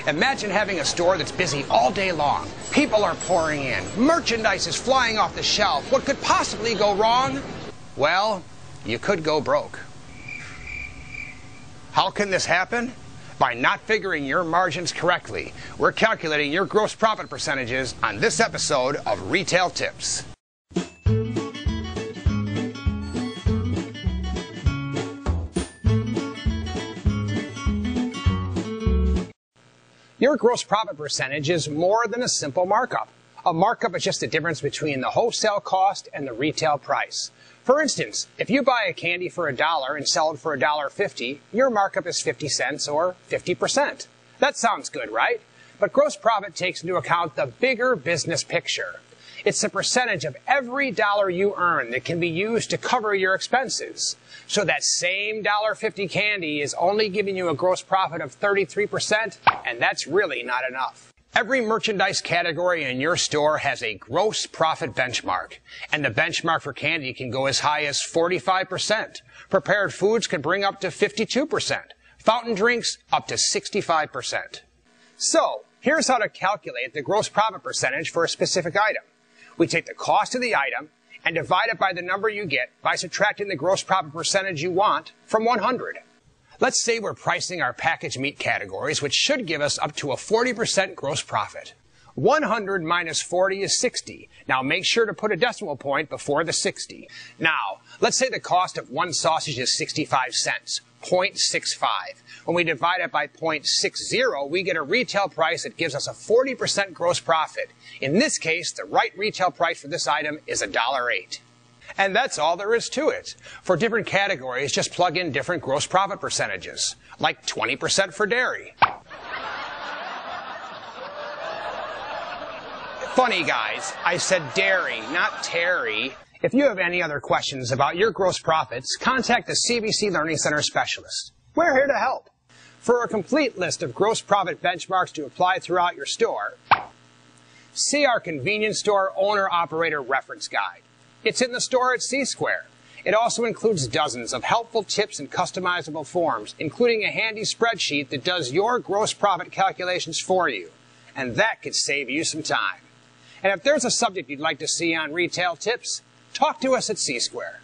Imagine having a store that's busy all day long. People are pouring in. Merchandise is flying off the shelf. What could possibly go wrong? Well, you could go broke. How can this happen? By not figuring your margins correctly. We're calculating your gross profit percentages on this episode of Retail Tips. Your gross profit percentage is more than a simple markup. A markup is just the difference between the wholesale cost and the retail price. For instance, if you buy a candy for $1 and sell it for $1.50, your markup is 50 cents or 50%. That sounds good, right? But gross profit takes into account the bigger business picture. It's the percentage of every dollar you earn that can be used to cover your expenses. So that same $1.50 candy is only giving you a gross profit of 33%, and that's really not enough. Every merchandise category in your store has a gross profit benchmark, and the benchmark for candy can go as high as 45%. Prepared foods can bring up to 52%. Fountain drinks up to 65%. So, here's how to calculate the gross profit percentage for a specific item. We take the cost of the item and divide it by the number you get by subtracting the gross profit percentage you want from 100. Let's say we're pricing our packaged meat categories, which should give us up to a 40% gross profit. 100 minus 40 is 60. Now make sure to put a decimal point before the 60. Now, let's say the cost of one sausage is 65 cents, 0.65. When we divide it by 0.60, we get a retail price that gives us a 40% gross profit. In this case, the right retail price for this item is $1.08. And that's all there is to it. For different categories, just plug in different gross profit percentages, like 20% for dairy. Funny, guys, I said dairy, not Terry. If you have any other questions about your gross profits, contact the CBC Learning Center specialist. We're here to help. For a complete list of gross profit benchmarks to apply throughout your store, see our Convenience Store Owner-Operator Reference Guide. It's in the store at C-Square. It also includes dozens of helpful tips and customizable forms, including a handy spreadsheet that does your gross profit calculations for you. And that could save you some time. And if there's a subject you'd like to see on Retail Tips, talk to us at C-Square.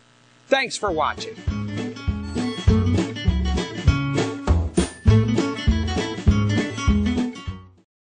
Thanks for watching.